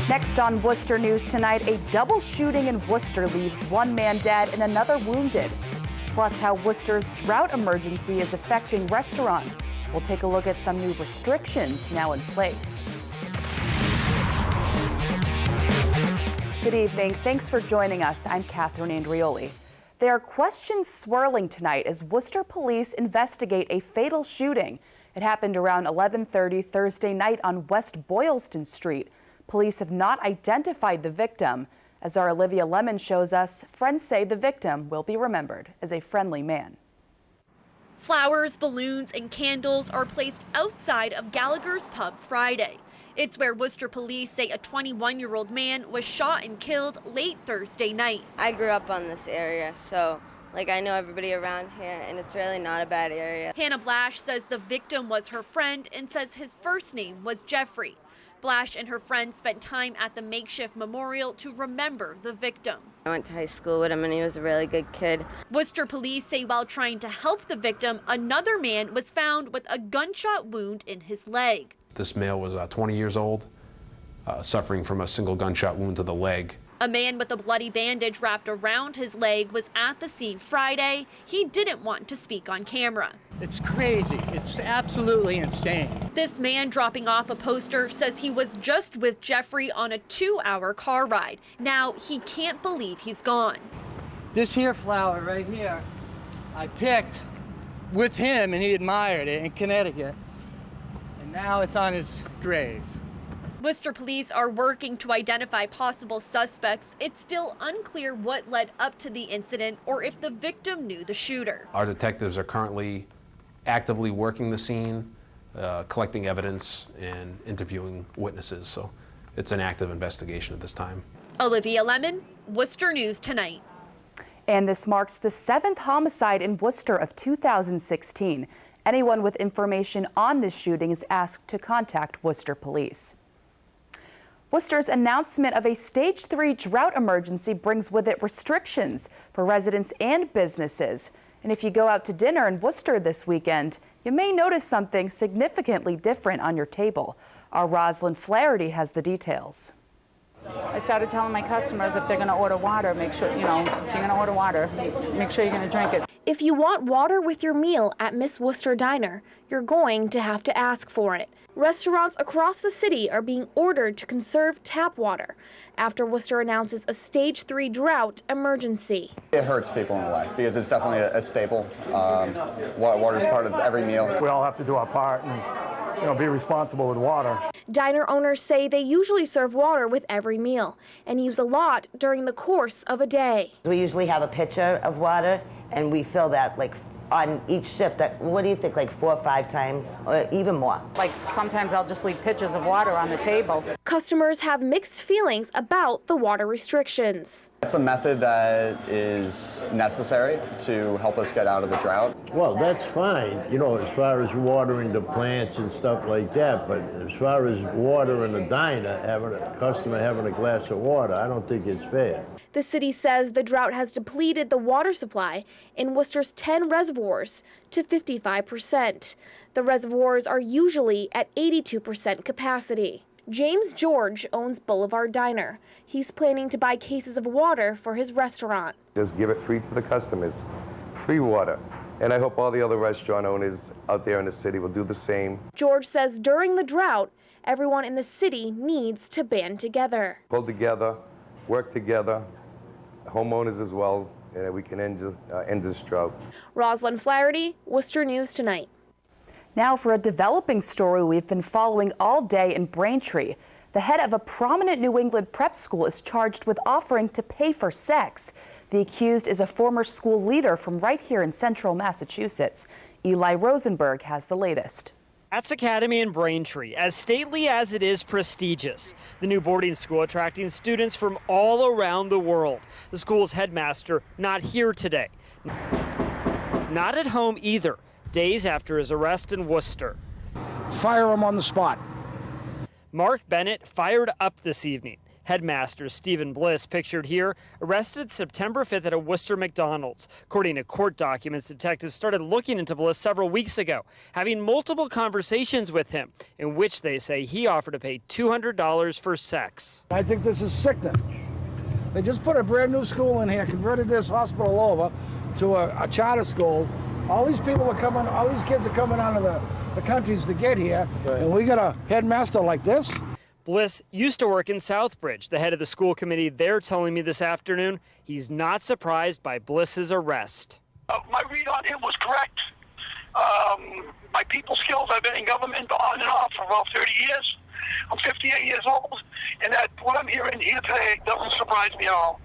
Next on Worcester News tonight, a double shooting in Worcester leaves one man dead and another wounded. Plus, how Worcester's drought emergency is affecting restaurants. We'll take a look at some new restrictions now in place. Good evening. Thanks for joining us. I'm Catherine Andrioli. There are questions swirling tonight as Worcester police investigate a fatal shooting. It happened around 11:30 Thursday night on West Boylston Street. Police have not identified the victim. As our Olivia Lemon shows us, friends say the victim will be remembered as a friendly man. Flowers, balloons, and candles are placed outside of Gallagher's Pub Friday. It's where Worcester police say a 21-year-old man was shot and killed late Thursday night. I grew up on this area, so I know everybody around here, and it's really not a bad area. Hannah Blash says the victim was her friend and says his first name was Jeffrey. Blash and her friends spent time at the makeshift memorial to remember the victim. I went to high school with him, and he was a really good kid. Worcester police say while trying to help the victim, another man was found with a gunshot wound in his leg. This male was 20 years old, suffering from a single gunshot wound to the leg. A man with a bloody bandage wrapped around his leg was at the scene Friday. He didn't want to speak on camera. It's crazy. It's absolutely insane. This man dropping off a poster says he was just with Jeffrey on a 2-hour car ride. Now he can't believe he's gone. This here flower right here, I picked with him, and he admired it in Connecticut. And now it's on his grave. Worcester police are working to identify possible suspects. It's still unclear what led up to the incident or if the victim knew the shooter. Our detectives are currently actively working the scene, collecting evidence and interviewing witnesses. So it's an active investigation at this time. Olivia Lemon, Worcester News Tonight. And this marks the 7th homicide in Worcester of 2016. Anyone with information on this shooting is asked to contact Worcester Police. Worcester's announcement of a Stage 3 drought emergency brings with it restrictions for residents and businesses. And if you go out to dinner in Worcester this weekend, you may notice something significantly different on your table. Our Rosalind Flaherty has the details. I started telling my customers if they're going to order water, make sure, if you're going to order water, make sure you're going to drink it. If you want water with your meal at Miss Worcester Diner, you're going to have to ask for it. Restaurants across the city are being ordered to conserve tap water after Worcester announces a Stage 3 drought emergency. It hurts people in a way because it's definitely a staple. Water is part of every meal. We all have to do our part and be responsible with water. Diner owners say they usually serve water with every meal and use a lot during the course of a day. We usually have a pitcher of water and we fill that on each shift. What do you think, 4 or 5 times or even more? Sometimes I'll just leave pitchers of water on the table. Customers have mixed feelings about the water restrictions. It's a method that is necessary to help us get out of the drought. Well, that's fine, as far as watering the plants and stuff like that, but as far as water in a diner, having a customer having a glass of water, I don't think it's fair. The city says the drought has depleted the water supply in Worcester's 10 reservoirs to 55%. The reservoirs are usually at 82% capacity. James George owns Boulevard Diner. He's planning to buy cases of water for his restaurant. Just give it free to the customers, free water. And I hope all the other restaurant owners out there in the city will do the same. George says during the drought, everyone in the city needs to band together. Pull together, work together, homeowners as well, and we can end this drought. Rosalind Flaherty, Worcester News Tonight. Now for a developing story we've been following all day in Braintree. The head of a prominent New England prep school is charged with offering to pay for sex. The accused is a former school leader from right here in central Massachusetts. Eli Rosenberg has the latest. That's Academy in Braintree, as stately as it is prestigious. The new boarding school attracting students from all around the world. The school's headmaster not here today. Not at home either, days after his arrest in Worcester. Fire him on the spot. Mark Bennett fired up this evening. Headmaster Stephen Bliss, pictured here, arrested September 5th at a Worcester McDonald's. According to court documents, detectives started looking into Bliss several weeks ago, having multiple conversations with him, in which they say he offered to pay $200 for sex. I think this is sickening. They just put a brand new school in here, converted this hospital over to a charter school. All these people are coming, all these kids are coming out of the countries to get here, and we got a headmaster like this. Bliss used to work in Southbridge. The head of the school committee there telling me this afternoon he's not surprised by Bliss's arrest. My read on him was correct. My people skills, I've been in government on and off for about 30 years. I'm 58 years old, and that what I'm hearing here today doesn't surprise me at all.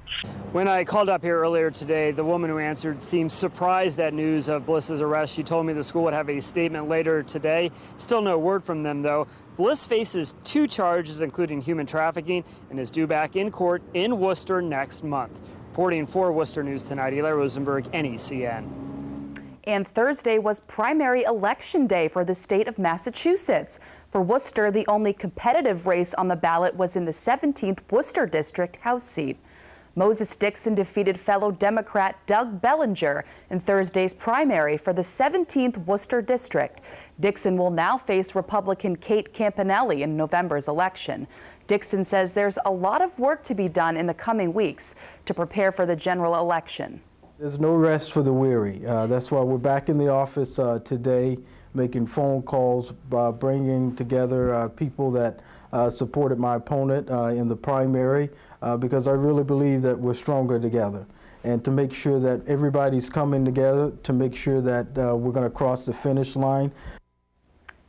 When I called up here earlier today, the woman who answered seemed surprised at news of Bliss's arrest. She told me the school would have a statement later today. Still no word from them, though. Bliss faces 2 charges, including human trafficking, and is due back in court in Worcester next month. Reporting for Worcester News Tonight, Eli Rosenberg, NECN. And Thursday was primary election day for the state of Massachusetts. For Worcester, the only competitive race on the ballot was in the 17th Worcester District House seat. Moses Dixon defeated fellow Democrat Doug Bellinger in Thursday's primary for the 17th Worcester District. Dixon will now face Republican Kate Campanelli in November's election. Dixon says there's a lot of work to be done in the coming weeks to prepare for the general election. There's no rest for the weary. That's why we're back in the office today, making phone calls, bringing together people that supported my opponent in the primary, because I really believe that we're stronger together. And to make sure that everybody's coming together, to make sure that we're going to cross the finish line.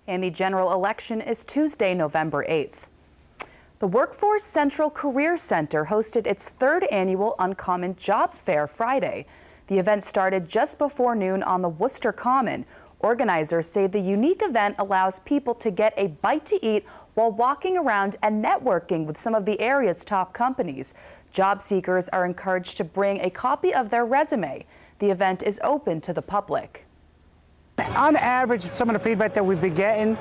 And the general election is Tuesday, November 8th. The Workforce Central Career Center hosted its 3rd annual Uncommon Job Fair Friday. The event started just before noon on the Worcester Common. Organizers say the unique event allows people to get a bite to eat while walking around and networking with some of the area's top companies. Job seekers are encouraged to bring a copy of their resume. The event is open to the public. On average, some of the feedback that we've been getting,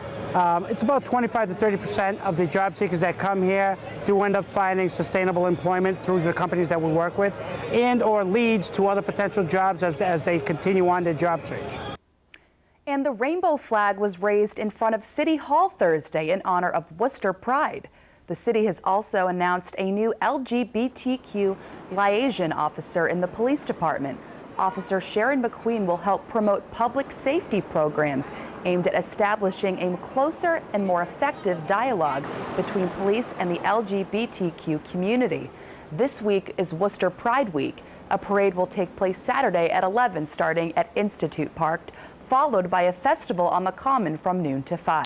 it's about 25 to 30% of the job seekers that come here do end up finding sustainable employment through the companies that we work with, and or leads to other potential jobs as they continue on their job search. And the rainbow flag was raised in front of City Hall Thursday in honor of Worcester Pride. The city has also announced a new LGBTQ liaison officer in the police department. Officer Sharon McQueen will help promote public safety programs aimed at establishing a closer and more effective dialogue between police and the LGBTQ community. This week is Worcester Pride Week. A parade will take place Saturday at 11 starting at Institute Park, followed by a festival on the Common from noon to 5.